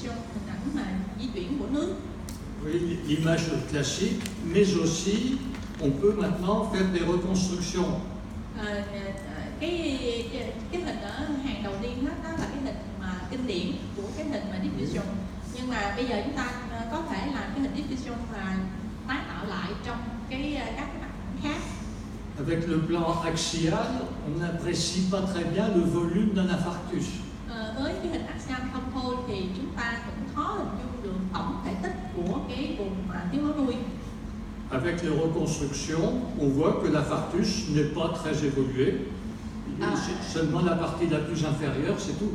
diffusion, hình ảnh mà di chuyển của nước. Oui, l'image classique, mais aussi on peut maintenant faire des reconstructions. Cái hình ở hàng đầu tiên đó là cái hình mà kinh điển của cái hình mà diffusion. Nhưng mà bây giờ chúng ta có thể làm cái hình diffusion và tái tạo lại trong các cái mặt khác. Avec le plan axial, on n'apprécie pas très bien le volume d'un infarctus. Với cái hình axial không thôi thì chúng ta cũng khó hình dung được tổng thể tích của cái vùng thiếu máu nuôi. Avec les reconstructions, on voit que l'infarctus n'est pas très évolué. C'est seulement la partie la plus inférieure, c'est tout.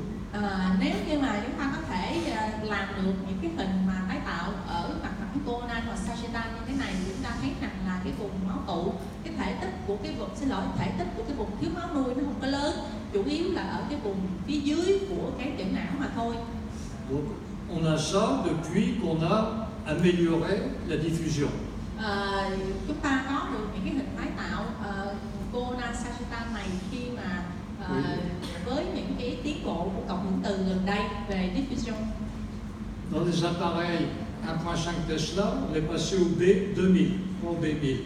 Nếu như mà chúng ta có thể làm được những cái hình mà tái tạo ở mặt phẳng coronal hoặc sagittal như thế này, thì chúng ta thấy rằng là cái vùng máu tụ, cái thể tích của cái vùng thể tích của cái vùng thiếu máu nuôi nó không có lớn, chủ yếu là ở cái vùng phía dưới của cái tiểu não mà thôi. Donc, on a ça depuis qu'on a amélioré la diffusion. Chúng ta có được những cái hình tái tạo coronal sagittal này khi mà với những cái tiến bộ của cộng hưởng từ gần đây về diffusion. Dans les appareils 1.5 Tesla, on est passé au B2000, au B1000.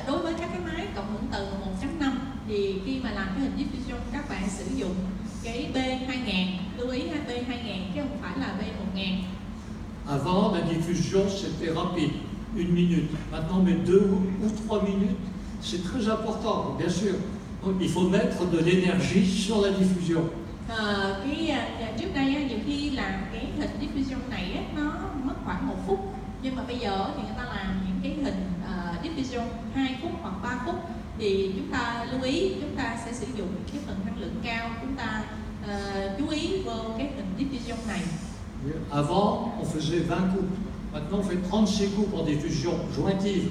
Đối với các cái máy cộng hưởng từ 1.5 thì khi mà làm cái hình diffusion các bạn sử dụng cái B2000, lưu ý là B2000 chứ không phải là B1000. Avant, la diffusion c'était rapide, 1 minute. Maintenant, mais 2 ou 3 minutes, c'est très important, bien sûr. Donc, il faut mettre de l'énergie sur la diffusion. Trước đây nhiều khi làm cái hình diffusion này nó mất khoảng 1 phút, nhưng mà bây giờ thì người ta làm những cái hình diffusion 2 phút hoặc 3 phút, thì chúng ta lưu ý chúng ta sẽ sử dụng cái phần năng lượng cao, chúng ta chú ý vô cái hình diffusion này. Avant, on faisait 20 coups. Maintenant, on fait 36 coups pour diffusion jointive.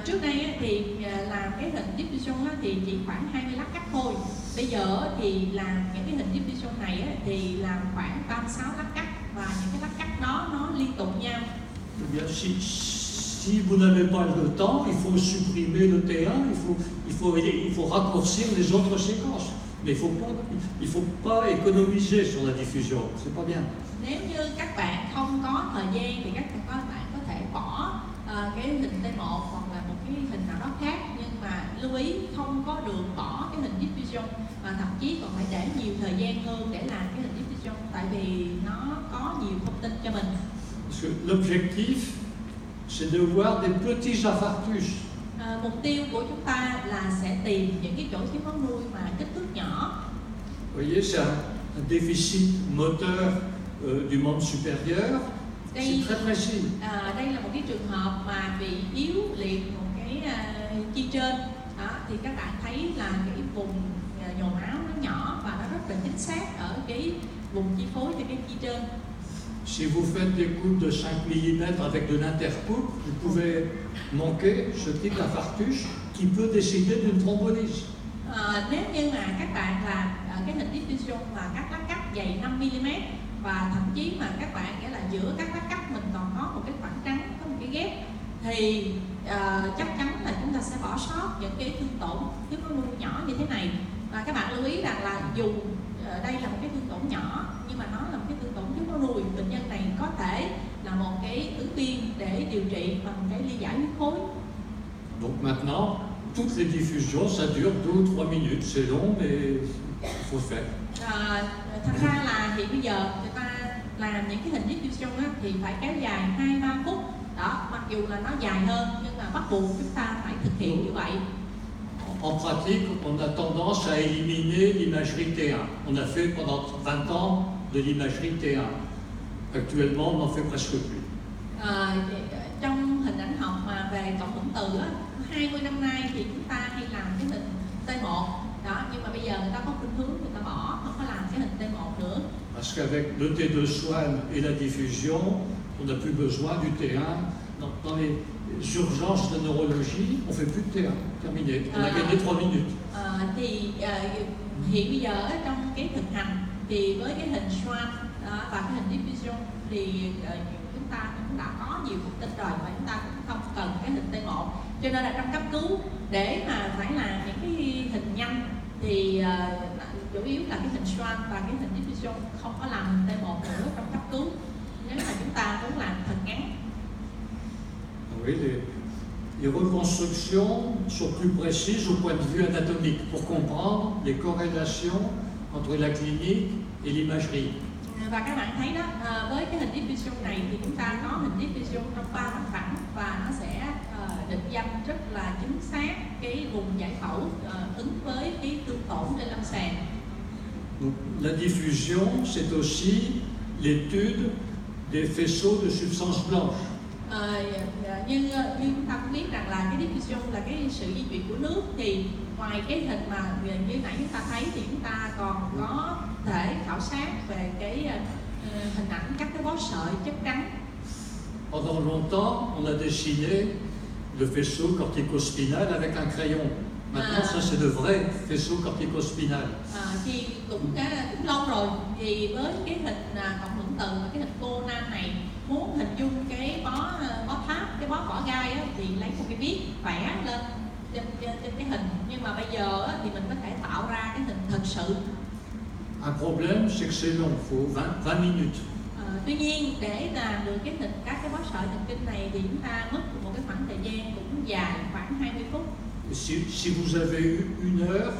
Trước đây thì làm cái hình diffusion thì chỉ khoảng 20 lát cắt thôi. Bây giờ thì làm những cái hình diffusion này thì làm khoảng 36 lát cắt, và những cái lát cắt đó nó liên tục nhau. Eh bien, si vous n'avez pas le temps, il faut supprimer le T1, il faut raccourcir les autres séquences. Mais il faut pas économiser sur la diffusion, c'est pas bien. Nếu như các bạn không có thời gian thì các bạn có thể bỏ cái hình T1 hoặc là một cái hình nào đó khác, nhưng mà lưu ý không có được bỏ cái hình diffusion, và thậm chí còn phải để nhiều thời gian hơn để làm cái hình diffusion, tại vì nó có nhiều thông tin cho mình. Parce que l'objectif, c'est de voir des petits infarctus. Mục tiêu của chúng ta là sẽ tìm những cái chỗ thiếu máu nuôi mà kích thước nhỏ. Vous voyez, c'est un déficit moteur du membre supérieur. C'est très précis. Đây là một cái trường hợp mà bị yếu liệt một cái chi trên. Thì các bạn thấy là cái vùng nhồi máu nó nhỏ và nó rất là chính xác ở cái vùng chi phối cho cái chi trên. Si vous faites des coupes de 5 mm avec de l'intercoupe, vous pouvez manquer ce type d'infarctus qui peut décider d'une thrombolyse. Nếu như mà các bạn làm cái hình diffusion mà các lát cắt dày 5 mm, và thậm chí mà các bạn nghĩa là giữa các lát cắt mình còn có một cái khoảng trắng, có một cái ghép, thì chắc chắn là chúng ta sẽ bỏ sót những cái thương tổn thiếu máu nuôi nhỏ như thế này. Và các bạn lưu ý rằng là dù đây là một cái thương tổn nhỏ, nhưng mà nó là một cái thương tổn thiếu máu nuôi, bệnh nhân này có thể là một cái ứng viên để điều trị bằng cái ly giải huyết khối. Donc maintenant, toutes les diffusions, ça dure 2 ou 3 minutes. C'est long, mais il faut faire. Thật ra là hiện bây giờ người ta làm những cái hình diffusion thì phải kéo dài 2-3 phút. Đó, mặc dù là nó dài hơn nhưng mà bắt buộc chúng ta phải thực hiện như vậy. En pratique, on a tendance à éliminer l'imagerie T1. On a fait pendant 20 ans de l'imagerie T1. Actuellement, on en fait presque plus. Trong hình ảnh học mà về cộng hưởng từ 20 năm nay thì chúng ta hay làm cái hình T1 đó, nhưng mà bây giờ người ta có khuynh hướng người ta bỏ, không có làm cái hình T1 nữa. Parce qu'avec le T2 Swan et la diffusion, on n'a plus besoin du T1. Dans les urgences de neurologie, on fait plus de T1. Terminé. On a gagné 3 minutes. Hiện bây giờ trong cái thực hành thì với cái hình Swan và cái hình diffusion thì chúng ta cũng đã có nhiều thông tin rồi, và chúng ta cũng không cần cái hình T1. Cho nên là trong cấp cứu để mà phải làm những cái hình nhanh thì chủ yếu là cái hình Swan và cái hình diffusion, không có làm hình T1 nữa trong cấp cứu. Oui, les reconstructions sont plus précises au point de vue anatomique pour comprendre les corrélations entre la clinique et l'imagerie. Và các bạn thấy đó, với cái hình diffusion này thì chúng ta có hình diffusion trong 3 mặt phẳng và nó sẽ định danh rất là chính xác cái vùng giải phẫu ứng với cái tương tổn trên lâm sàng. Donc, la diffusion, c'est aussi l'étude des faisceaux de substances blanches. Như chúng ta cũng biết rằng là cái diffusion là cái sự di chuyển của nước, thì ngoài cái hình mà như nãy chúng ta thấy thì chúng ta còn có thể khảo sát về cái hình ảnh các cái bó sợi chất trắng. Pendant longtemps, on a dessiné le faisceau corticospinal avec un crayon. Maintenant, ça c'est de vrais faisceaux corticospinal. Thì cũng lâu rồi, thì với cái hình cộng hưởng từ và cái hình cô nam này, muốn hình dung cái bó tháp, cái bó vỏ gai á, thì lấy một cái viết vẽ lên trên cái hình, nhưng mà bây giờ á, thì mình có thể tạo ra cái hình thật sự. Un problème, c'est que c'est long, il faut 20 minutes. Tuy nhiên để làm được cái hình các cái bó sợi thần kinh này thì chúng ta mất một cái khoảng thời gian cũng dài, khoảng 20 phút. Si vous avez eu 1 heure,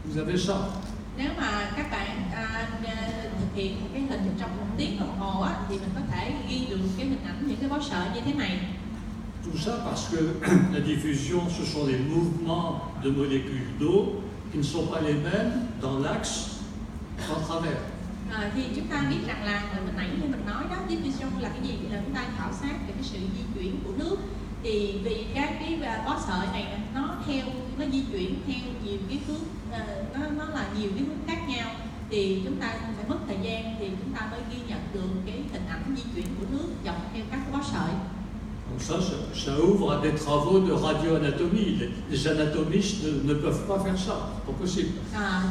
vous avez ça. Nếu mà các bạn thực hiện một cái hình trong 1 tiếng đồng hồ á, thì mình có thể ghi được cái hình ảnh những cái bó sợi như thế này. Tout ça parce que la diffusion, ce sont les mouvements de molécules d'eau qui ne sont pas les mêmes dans l'axe en travers. Thì chúng ta biết rằng là mình nãy như mình nói đó, diffusion là cái gì? Là chúng ta khảo sát về cái sự di chuyển của nước. Thì vì các cái bó sợi này nó di chuyển theo nhiều cái hướng, nó là nhiều cái hướng khác nhau, thì chúng ta phải mất thời gian thì chúng ta mới ghi nhận được cái hình ảnh di chuyển của nước dọc theo các cái bó sợi. Donc ça ouvre à des travaux de radioanatomie. Les anatomistes ne peuvent pas faire ça, c'est pas possible.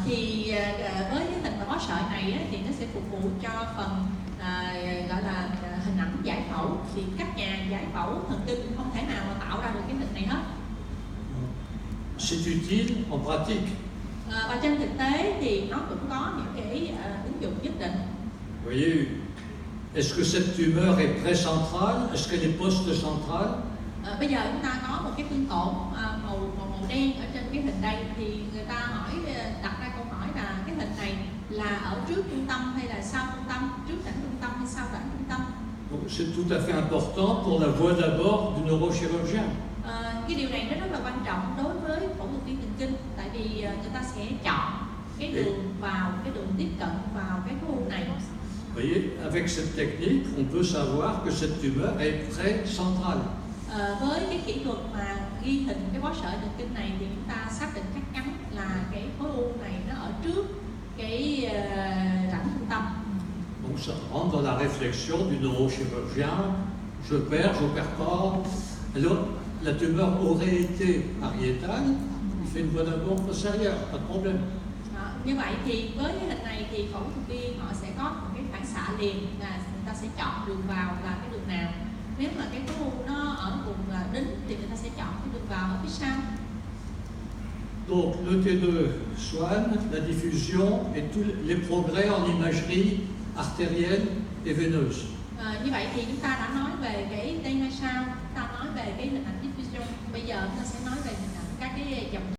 Thì với cái hình bó sợi này á, thì nó sẽ phục vụ cho phần gọi là hình ảnh giải phẫu. Thì các nhà giải phẫu thần kinh không thể nào mà tạo ra được cái hình này hết. C'est utile en pratique. Và trên thực tế thì nó cũng có những cái ứng dụng nhất định. Vous voyez, est-ce que cette tumeur est précentrale? Est-ce qu'elle est post-centrale? Bây giờ chúng ta có một cái tương tổn màu đen ở trên cái hình đây, thì người ta đặt ra câu hỏi là cái hình này là ở trước trung tâm hay là sau trung tâm, trước rãnh trung tâm hay sau rãnh trung tâm. Donc c'est tout à fait important pour la voie d'abord du neurochirurgien. Cái điều này nó rất là quan trọng đối với phẫu thuật viên thần kinh, tại vì người ta sẽ chọn cái đường vào, cái đường tiếp cận vào cái khối u này. Vous voyez, avec cette technique, on peut savoir que cette tumeur est précentrale. Với cái kỹ thuật mà ghi hình cái bó sợi thần kinh này thì chúng ta xác định chắc chắn là cái khối u này nó ở trước cái rãnh trung tâm. Donc ça rentre dans la réflexion du neurochirurgien. Je perds pas. Alors, la tumeur aurait été pariétale, il fait une voie d'abord postérieure, pas de problème. Như vậy thì với cái hình này thì phẫu thuật viên họ sẽ có một cái phản xạ liền, là người ta sẽ chọn đường vào là cái đường nào. Nếu mà cái khối u nó ở vùng đính thì người ta sẽ chọn cái đường vào ở phía sau. Donc le T2 soigne la diffusion et tous les progrès en imagerie artérielle et veineuse. Như vậy thì chúng ta đã nói về cái T2 sao, chúng ta nói về cái hình ảnh diffusion. Bây giờ chúng ta sẽ nói về hình ảnh các cái dòng